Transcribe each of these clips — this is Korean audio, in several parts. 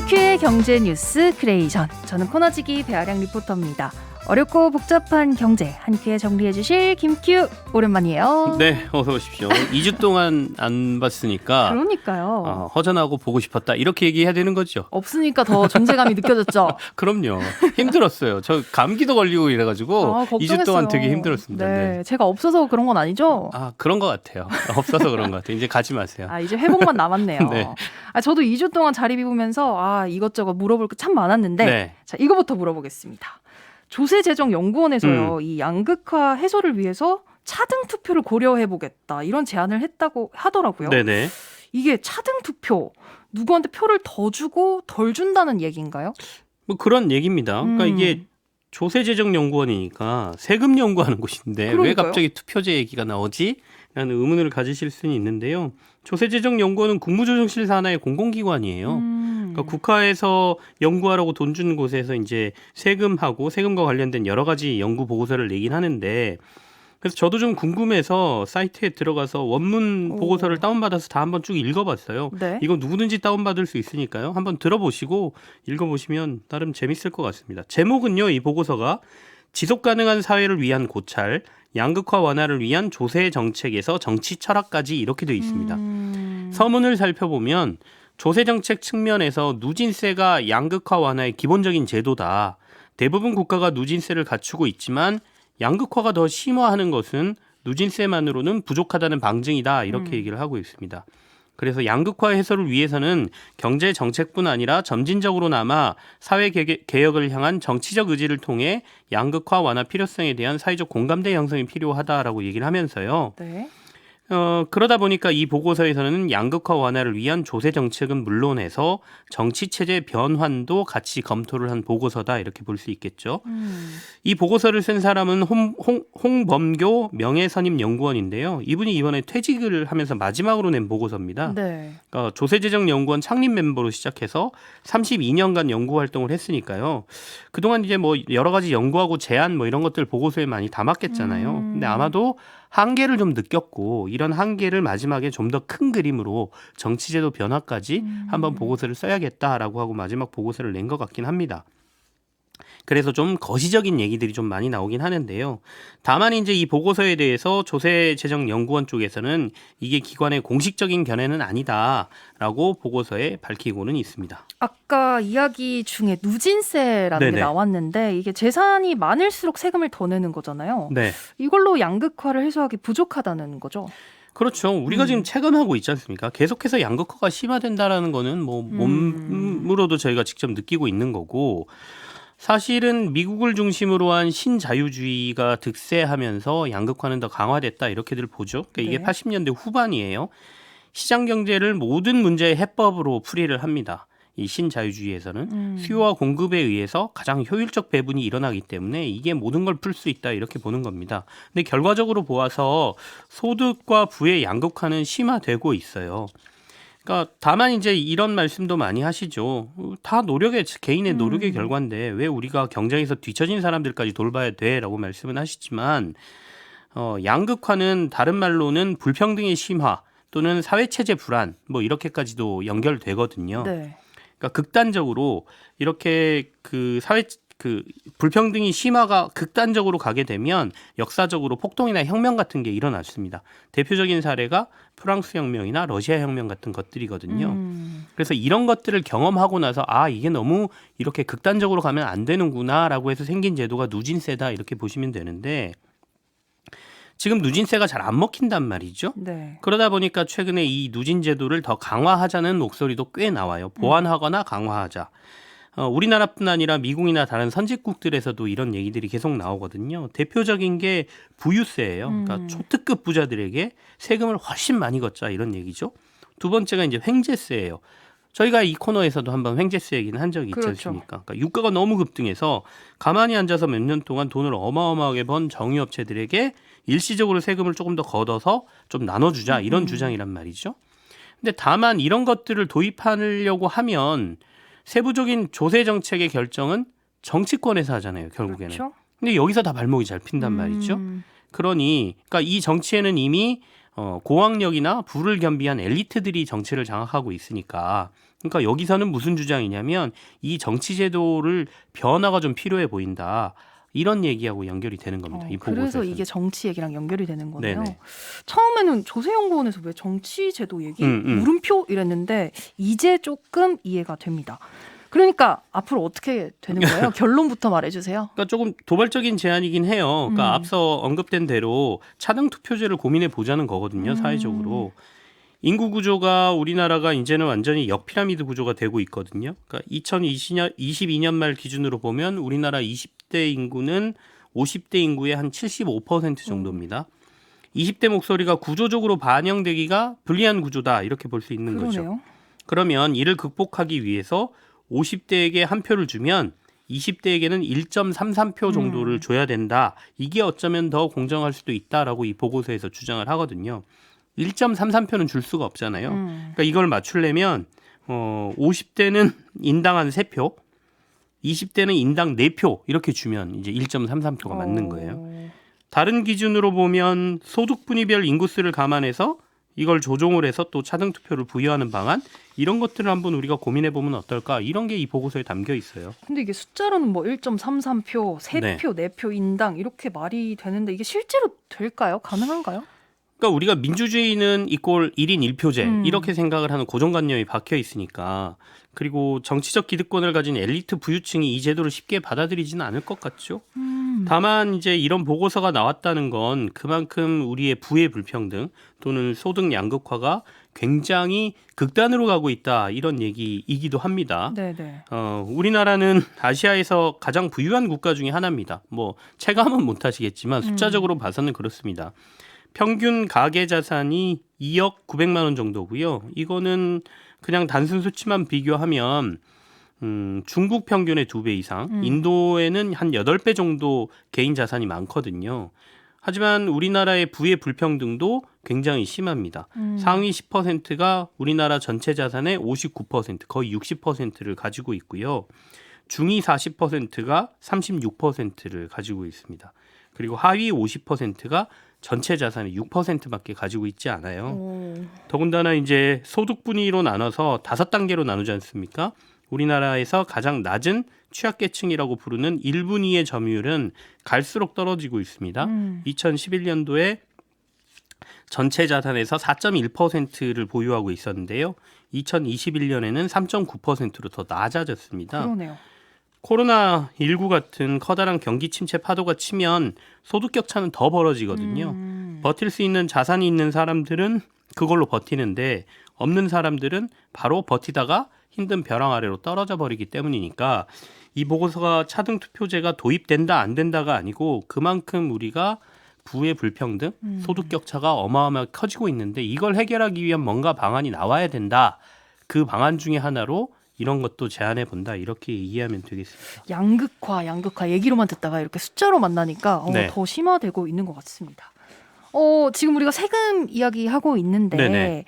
김큐의 경제 뉴스 크리에이션. 저는 코너지기 배아량 리포터입니다. 어렵고 복잡한 경제 한 큐에 정리해 주실 김큐 오랜만이에요. 네, 어서 오십시오. 2주 동안 안 봤으니까 그러니까요. 허전하고 보고 싶었다 이렇게 얘기해야 되는 거죠. 없으니까 더 존재감이 느껴졌죠. 그럼요. 힘들었어요. 저 감기도 걸리고 이래가지고 2주 동안 되게 힘들었습니다. 네, 제가 없어서 그런 건 아니죠? 그런 것 같아요. 없어서 그런 것 같아요. 이제 가지 마세요. 이제 회복만 남았네요. 네. 저도 2주 동안 자리 비우면서 이것저것 물어볼 거 참 많았는데 네. 자, 이거부터 물어보겠습니다. 조세재정연구원에서요, 이 양극화 해소를 위해서 차등 투표를 고려해보겠다 이런 제안을 했다고 하더라고요. 네네. 이게 차등 투표, 누구한테 표를 더 주고 덜 준다는 얘기인가요? 뭐 그런 얘기입니다. 그러니까 이게 조세재정연구원이니까 세금 연구하는 곳인데 그러니까요. 왜 갑자기 투표제 얘기가 나오지? 라는 의문을 가지실 수는 있는데요. 조세재정연구원은 국무조정실 산하의 공공기관이에요. 그러니까 국가에서 연구하라고 돈 주는 곳에서 이제 세금하고 세금과 관련된 여러 가지 연구 보고서를 내긴 하는데, 그래서 저도 좀 궁금해서 사이트에 들어가서 원문 보고서를 다운받아서 다 한번 쭉 읽어봤어요. 네. 이거 누구든지 다운받을 수 있으니까요. 한번 들어보시고 읽어보시면 나름 재밌을 것 같습니다. 제목은요, 이 보고서가 지속가능한 사회를 위한 고찰, 양극화 완화를 위한 조세 정책에서 정치 철학까지 이렇게 되어 있습니다. 서문을 살펴보면 조세 정책 측면에서 누진세가 양극화 완화의 기본적인 제도다. 대부분 국가가 누진세를 갖추고 있지만 양극화가 더 심화하는 것은 누진세만으로는 부족하다는 방증이다. 이렇게 얘기를 하고 있습니다. 그래서 양극화 해소를 위해서는 경제 정책뿐 아니라 점진적으로나마 사회 개혁을 향한 정치적 의지를 통해 양극화 완화 필요성에 대한 사회적 공감대 형성이 필요하다라고 얘기를 하면서요. 네. 그러다 보니까 이 보고서에서는 양극화 완화를 위한 조세 정책은 물론해서 정치 체제 변환도 같이 검토를 한 보고서다 이렇게 볼 수 있겠죠. 이 보고서를 쓴 사람은 홍범교 명예선임연구원인데요. 이분이 이번에 퇴직을 하면서 마지막으로 낸 보고서입니다. 네. 그러니까 조세재정연구원 창립 멤버로 시작해서 32년간 연구 활동을 했으니까요. 그동안 이제 뭐 여러 가지 연구하고 제안 뭐 이런 것들 보고서에 많이 담았겠잖아요. 근데 아마도 한계를 좀 느꼈고 이런 한계를 마지막에 좀 더 큰 그림으로 정치제도 변화까지 한번 보고서를 써야겠다라고 하고 마지막 보고서를 낸 것 같긴 합니다. 그래서 좀 거시적인 얘기들이 좀 많이 나오긴 하는데요. 다만 이제 이 보고서에 대해서 조세재정연구원 쪽에서는 이게 기관의 공식적인 견해는 아니다라고 보고서에 밝히고는 있습니다. 아까 이야기 중에 누진세라는 네네. 게 나왔는데 이게 재산이 많을수록 세금을 더 내는 거잖아요. 네. 이걸로 양극화를 해소하기 부족하다는 거죠. 그렇죠. 우리가 지금 체감하고 있지 않습니까? 계속해서 양극화가 심화된다라는 거는 뭐 몸으로도 저희가 직접 느끼고 있는 거고, 사실은 미국을 중심으로 한 신자유주의가 득세하면서 양극화는 더 강화됐다 이렇게들 보죠. 그러니까 이게 네. 80년대 후반이에요. 시장 경제를 모든 문제의 해법으로 풀이를 합니다. 이 신자유주의에서는 수요와 공급에 의해서 가장 효율적 배분이 일어나기 때문에 이게 모든 걸 풀 수 있다 이렇게 보는 겁니다. 근데 결과적으로 보아서 소득과 부의 양극화는 심화되고 있어요. 그러니까 다만 이제 이런 말씀도 많이 하시죠. 다 개인의 노력의 결과인데 왜 우리가 경쟁에서 뒤처진 사람들까지 돌봐야 돼라고 말씀은 하시지만, 양극화는 다른 말로는 불평등의 심화 또는 사회체제 불안 뭐 이렇게까지도 연결되거든요. 네. 그러니까 극단적으로 이렇게 불평등이 심화가 극단적으로 가게 되면 역사적으로 폭동이나 혁명 같은 게 일어났습니다. 대표적인 사례가 프랑스 혁명이나 러시아 혁명 같은 것들이거든요. 그래서 이런 것들을 경험하고 나서 이게 너무 이렇게 극단적으로 가면 안 되는구나라고 해서 생긴 제도가 누진세다 이렇게 보시면 되는데, 지금 누진세가 잘 안 먹힌단 말이죠. 네. 그러다 보니까 최근에 이 누진 제도를 더 강화하자는 목소리도 꽤 나와요. 보완하거나 강화하자. 우리나라뿐 아니라 미국이나 다른 선진국들에서도 이런 얘기들이 계속 나오거든요. 대표적인 게 부유세예요. 그러니까 초특급 부자들에게 세금을 훨씬 많이 걷자 이런 얘기죠. 두 번째가 이제 횡재세예요. 저희가 이 코너에서도 한번 횡재세 얘기는 한 적이 있지 그렇죠. 않습니까? 그러니까 유가가 너무 급등해서 가만히 앉아서 몇 년 동안 돈을 어마어마하게 번 정유업체들에게 일시적으로 세금을 조금 더 걷어서 좀 나눠주자 이런 주장이란 말이죠. 근데 다만 이런 것들을 도입하려고 하면 세부적인 조세 정책의 결정은 정치권에서 하잖아요, 결국에는. 그렇죠. 근데 여기서 다 발목이 잘 핀단 말이죠. 그러니까 이 정치에는 이미 고학력이나 부를 겸비한 엘리트들이 정치를 장악하고 있으니까 그러니까 여기서는 무슨 주장이냐면 이 정치 제도를 변화가 좀 필요해 보인다. 이런 얘기하고 연결이 되는 겁니다. 이 그래서 보고서에서는. 이게 정치 얘기랑 연결이 되는 거네요. 네네. 처음에는 조세연구원에서 왜 정치 제도 얘기 음. 물음표 이랬는데 이제 조금 이해가 됩니다. 그러니까 앞으로 어떻게 되는 거예요? 결론부터 말해주세요. 그러니까 조금 도발적인 제안이긴 해요. 그러니까 앞서 언급된 대로 차등 투표제를 고민해 보자는 거거든요. 사회적으로. 인구 구조가 우리나라가 이제는 완전히 역피라미드 구조가 되고 있거든요. 그러니까 2022년 말 기준으로 보면 우리나라 20대 인구는 50대 인구의 한 75% 정도입니다. 20대 목소리가 구조적으로 반영되기가 불리한 구조다 이렇게 볼 수 있는 거죠. 그러네요. 그러면 이를 극복하기 위해서 50대에게 한 표를 주면 20대에게는 1.33표 정도를 줘야 된다. 이게 어쩌면 더 공정할 수도 있다라고 이 보고서에서 주장을 하거든요. 1.33표는 줄 수가 없잖아요. 그러니까 이걸 맞추려면 50대는 인당 한 3표, 20대는 인당 4표 이렇게 주면 이제 1.33표가 맞는 거예요. 다른 기준으로 보면 소득 분위별 인구수를 감안해서 이걸 조정을 해서 또 차등 투표를 부여하는 방안 이런 것들을 한번 우리가 고민해 보면 어떨까 이런 게 이 보고서에 담겨 있어요. 근데 이게 숫자로는 뭐 1.33표, 3표, 4표 인당 이렇게 말이 되는데 이게 실제로 될까요? 가능한가요? 그러니까 우리가 민주주의는 이꼴 1인 1표제 이렇게 생각을 하는 고정관념이 박혀 있으니까 그리고 정치적 기득권을 가진 엘리트 부유층이 이 제도를 쉽게 받아들이지는 않을 것 같죠. 다만 이제 이런 보고서가 나왔다는 건 그만큼 우리의 부의 불평등 또는 소득 양극화가 굉장히 극단으로 가고 있다 이런 얘기이기도 합니다. 네네. 우리나라는 아시아에서 가장 부유한 국가 중에 하나입니다. 뭐 체감은 못하시겠지만 숫자적으로 봐서는 그렇습니다. 평균 가계 자산이 2억 900만 원 정도고요. 이거는 그냥 단순 수치만 비교하면 중국 평균의 2배 이상, 인도에는 한 8배 정도 개인 자산이 많거든요. 하지만 우리나라의 부의 불평등도 굉장히 심합니다. 상위 10%가 우리나라 전체 자산의 59%, 거의 60%를 가지고 있고요. 중위 40%가 36%를 가지고 있습니다. 그리고 하위 50%가 전체 자산의 6%밖에 가지고 있지 않아요. 더군다나 이제 소득 분위로 나눠서 5단계로 나누지 않습니까? 우리나라에서 가장 낮은 취약계층이라고 부르는 1분위의 점유율은 갈수록 떨어지고 있습니다. 2011년도에 전체 자산에서 4.1%를 보유하고 있었는데요. 2021년에는 3.9%로 더 낮아졌습니다. 그러네요. 코로나19 같은 커다란 경기 침체 파도가 치면 소득 격차는 더 벌어지거든요. 버틸 수 있는 자산이 있는 사람들은 그걸로 버티는데 없는 사람들은 바로 버티다가 힘든 벼랑 아래로 떨어져 버리기 때문이니까 이 보고서가 차등 투표제가 도입된다 안 된다가 아니고 그만큼 우리가 부의 불평등, 소득 격차가 어마어마하게 커지고 있는데 이걸 해결하기 위한 뭔가 방안이 나와야 된다. 그 방안 중에 하나로 이런 것도 제안해 본다 이렇게 이해하면 되겠습니다. 양극화 얘기로만 듣다가 이렇게 숫자로 만나니까 네. 더 심화되고 있는 것 같습니다. 지금 우리가 세금 이야기하고 있는데 네네.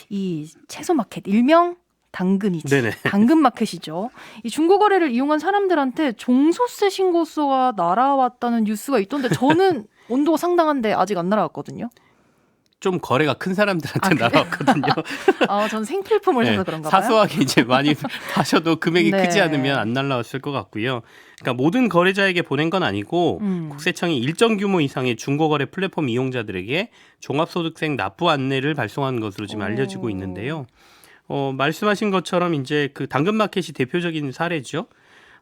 이 채소마켓 일명 당근이지. 네네. 당근마켓이죠. 이 중고거래를 이용한 사람들한테 종소세 신고서가 날아왔다는 뉴스가 있던데 저는 온도가 상당한데 아직 안 날아왔거든요. 좀 거래가 큰 사람들한테 그래요? 날아왔거든요. 전 생필품을 사서 네, 그런가 봐요. 사소하게 이제 많이 하셔도 금액이 네. 크지 않으면 안 날라왔을 것 같고요. 그러니까 모든 거래자에게 보낸 건 아니고 국세청이 일정 규모 이상의 중고거래 플랫폼 이용자들에게 종합소득세 납부 안내를 발송한 것으로 지금 알려지고 있는데요. 말씀하신 것처럼 이제 그 당근마켓이 대표적인 사례죠.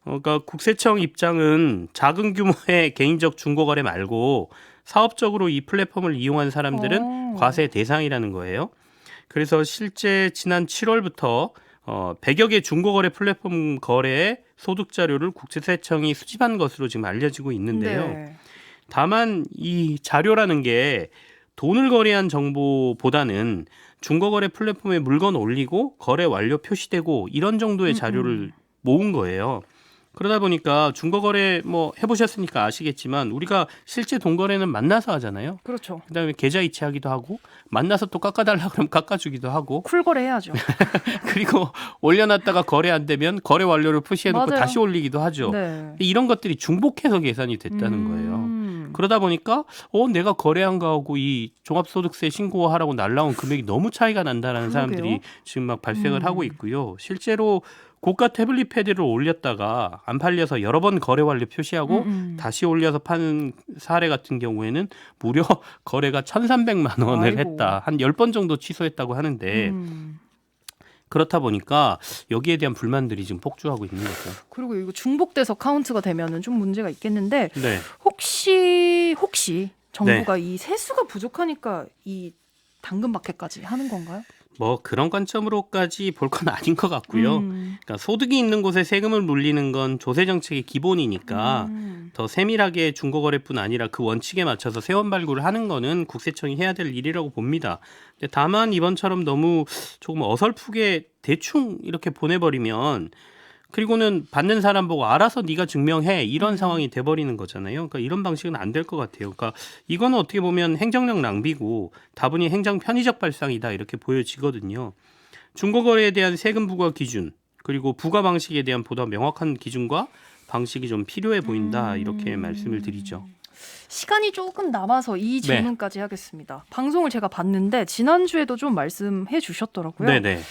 그러니까 국세청 입장은 작은 규모의 개인적 중고거래 말고 사업적으로 이 플랫폼을 이용한 사람들은 과세 대상이라는 거예요. 그래서 실제 지난 7월부터 100여 개 중고거래 플랫폼 거래의 소득 자료를 국세청이 수집한 것으로 지금 알려지고 있는데요. 네. 다만 이 자료라는 게 돈을 거래한 정보보다는 중고거래 플랫폼에 물건 올리고 거래 완료 표시되고 이런 정도의 자료를 모은 거예요. 그러다 보니까 중고거래 뭐 해보셨으니까 아시겠지만 우리가 실제 동거래는 만나서 하잖아요. 그렇죠. 그다음에 계좌 이체하기도 하고 만나서 또 깎아달라 그러면 깎아주기도 하고 쿨거래 해야죠. 그리고 올려놨다가 거래 안 되면 거래 완료를 푸시해놓고 맞아요. 다시 올리기도 하죠. 네. 이런 것들이 중복해서 계산이 됐다는 거예요. 그러다 보니까 내가 거래한 거하고 이 종합소득세 신고하라고 날라온 금액이 너무 차이가 난다라는 그러게요. 사람들이 지금 막 발생을 하고 있고요. 실제로 고가 태블릿 패드를 올렸다가 안 팔려서 여러 번 거래 완료 표시하고 다시 올려서 파는 사례 같은 경우에는 무려 거래가 1,300만 원을 아이고. 했다. 한 10번 정도 취소했다고 하는데 그렇다 보니까 여기에 대한 불만들이 지금 폭주하고 있는 거죠. 그리고 이거 중복돼서 카운트가 되면은 좀 문제가 있겠는데 네. 혹시 정부가 이 세수가 부족하니까 이 당근마켓까지 하는 건가요? 뭐 그런 관점으로까지 볼 건 아닌 것 같고요. 그러니까 소득이 있는 곳에 세금을 물리는 건 조세 정책의 기본이니까 더 세밀하게 중고거래뿐 아니라 그 원칙에 맞춰서 세원 발굴을 하는 거는 국세청이 해야 될 일이라고 봅니다. 근데 다만 이번처럼 너무 조금 어설프게 대충 이렇게 보내버리면 그리고는 받는 사람 보고 알아서 네가 증명해 이런 상황이 돼버리는 거잖아요. 그러니까 이런 방식은 안 될 것 같아요. 그러니까 이거는 어떻게 보면 행정력 낭비고 다분히 행정 편의적 발상이다 이렇게 보여지거든요. 중고거래에 대한 세금 부과 기준 그리고 부과 방식에 대한 보다 명확한 기준과 방식이 좀 필요해 보인다 이렇게 말씀을 드리죠. 시간이 조금 남아서 이 질문까지 하겠습니다. 방송을 제가 봤는데 지난주에도 좀 말씀해 주셨더라고요. 네네.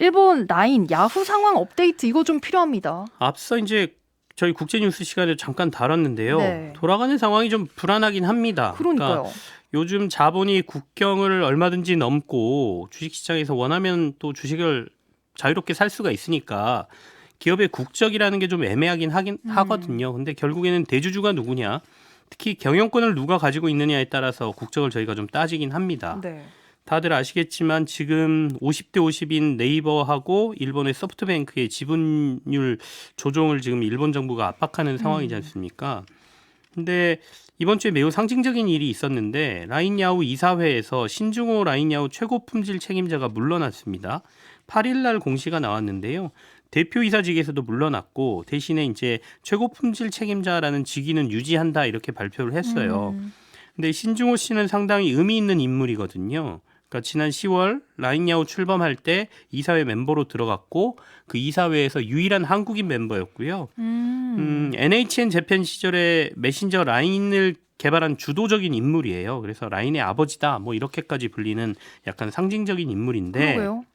일본 라인 야후 상황 업데이트 이거 좀 필요합니다. 앞서 이제 저희 국제뉴스 시간에 잠깐 다뤘는데요. 네. 돌아가는 상황이 좀 불안하긴 합니다. 그러니까요. 요즘 자본이 국경을 얼마든지 넘고 주식시장에서 원하면 또 주식을 자유롭게 살 수가 있으니까 기업의 국적이라는 게 좀 애매하긴 하거든요. 근데 결국에는 대주주가 누구냐, 특히 경영권을 누가 가지고 있느냐에 따라서 국적을 저희가 좀 따지긴 합니다. 네. 다들 아시겠지만 지금 50대 50인 네이버하고 일본의 소프트뱅크의 지분율 조정을 지금 일본 정부가 압박하는 상황이지 않습니까? 근데 이번 주에 매우 상징적인 일이 있었는데 라인야후 이사회에서 신중호 라인야후 최고 품질 책임자가 물러났습니다. 8일 날 공시가 나왔는데요. 대표이사직에서도 물러났고 대신에 이제 최고 품질 책임자라는 직위는 유지한다 이렇게 발표를 했어요. 근데 신중호 씨는 상당히 의미 있는 인물이거든요. 그러니까 지난 10월 라인야후 출범할 때 이사회 멤버로 들어갔고 그 이사회에서 유일한 한국인 멤버였고요. NHN 재팬 시절에 메신저 라인을 개발한 주도적인 인물이에요. 그래서 라인의 아버지다 뭐 이렇게까지 불리는 약간 상징적인 인물인데 그러게요.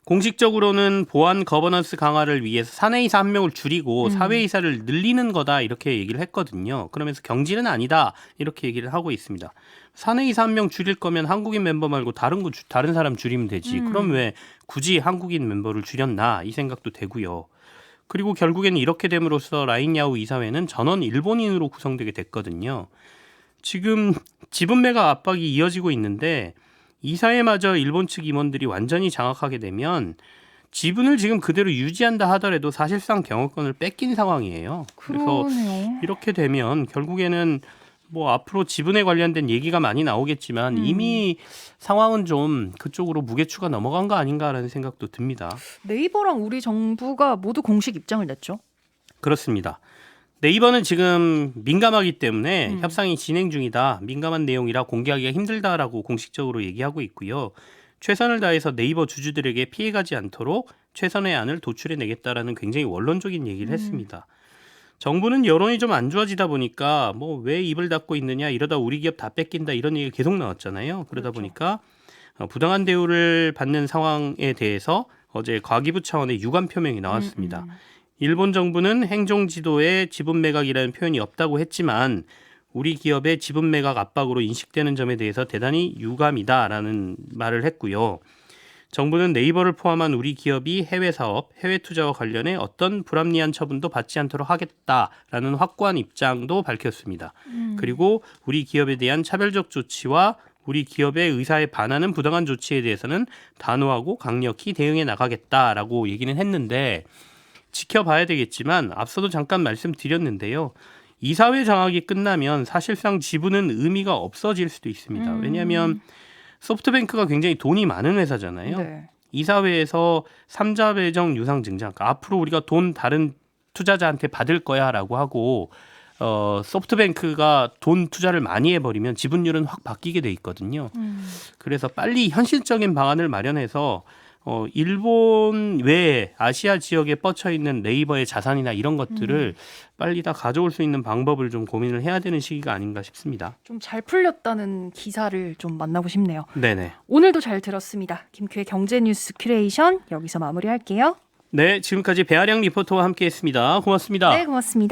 공식적으로는 보안 거버넌스 강화를 위해서 사내이사 한 명을 줄이고 사회이사를 늘리는 거다 이렇게 얘기를 했거든요. 그러면서 경질은 아니다 이렇게 얘기를 하고 있습니다. 사내이사 한 명 줄일 거면 한국인 멤버 말고 다른 사람 줄이면 되지. 그럼 왜 굳이 한국인 멤버를 줄였나 이 생각도 되고요. 그리고 결국에는 이렇게 됨으로써 라인야후 이사회는 전원 일본인으로 구성되게 됐거든요. 지금 지분 매각 압박이 이어지고 있는데 이사회마저 일본 측 임원들이 완전히 장악하게 되면 지분을 지금 그대로 유지한다 하더라도 사실상 경영권을 뺏긴 상황이에요. 그래서 그러네요. 이렇게 되면 결국에는 뭐 앞으로 지분에 관련된 얘기가 많이 나오겠지만 이미 상황은 좀 그쪽으로 무게추가 넘어간 거 아닌가라는 생각도 듭니다. 네이버랑 우리 정부가 모두 공식 입장을 냈죠. 그렇습니다. 네이버는 지금 민감하기 때문에 협상이 진행 중이다. 민감한 내용이라 공개하기가 힘들다라고 공식적으로 얘기하고 있고요. 최선을 다해서 네이버 주주들에게 피해가지 않도록 최선의 안을 도출해내겠다라는 굉장히 원론적인 얘기를 했습니다. 정부는 여론이 좀 안 좋아지다 보니까 뭐 왜 입을 닫고 있느냐 이러다 우리 기업 다 뺏긴다 이런 얘기가 계속 나왔잖아요. 그러다 보니까 부당한 대우를 받는 상황에 대해서 어제 과기부 차원의 유감 표명이 나왔습니다. 일본 정부는 행정지도에 지분 매각이라는 표현이 없다고 했지만 우리 기업의 지분 매각 압박으로 인식되는 점에 대해서 대단히 유감이다라는 말을 했고요. 정부는 네이버를 포함한 우리 기업이 해외 사업, 해외 투자와 관련해 어떤 불합리한 처분도 받지 않도록 하겠다라는 확고한 입장도 밝혔습니다. 그리고 우리 기업에 대한 차별적 조치와 우리 기업의 의사에 반하는 부당한 조치에 대해서는 단호하고 강력히 대응해 나가겠다라고 얘기는 했는데 지켜봐야 되겠지만 앞서도 잠깐 말씀드렸는데요. 이사회 장악이 끝나면 사실상 지분은 의미가 없어질 수도 있습니다. 왜냐하면 소프트뱅크가 굉장히 돈이 많은 회사잖아요. 네. 이사회에서 삼자 배정 유상 증자, 그러니까 앞으로 우리가 돈 다른 투자자한테 받을 거야라고 하고 소프트뱅크가 돈 투자를 많이 해버리면 지분율은 확 바뀌게 돼 있거든요. 그래서 빨리 현실적인 방안을 마련해서 일본 외에 아시아 지역에 뻗쳐 있는 네이버의 자산이나 이런 것들을 빨리 다 가져올 수 있는 방법을 좀 고민을 해야 되는 시기가 아닌가 싶습니다. 좀 잘 풀렸다는 기사를 좀 만나고 싶네요. 네네. 오늘도 잘 들었습니다. 김큐의 경제뉴스 큐레이션 여기서 마무리할게요. 네, 지금까지 배아량 리포터와 함께했습니다. 고맙습니다. 네, 고맙습니다.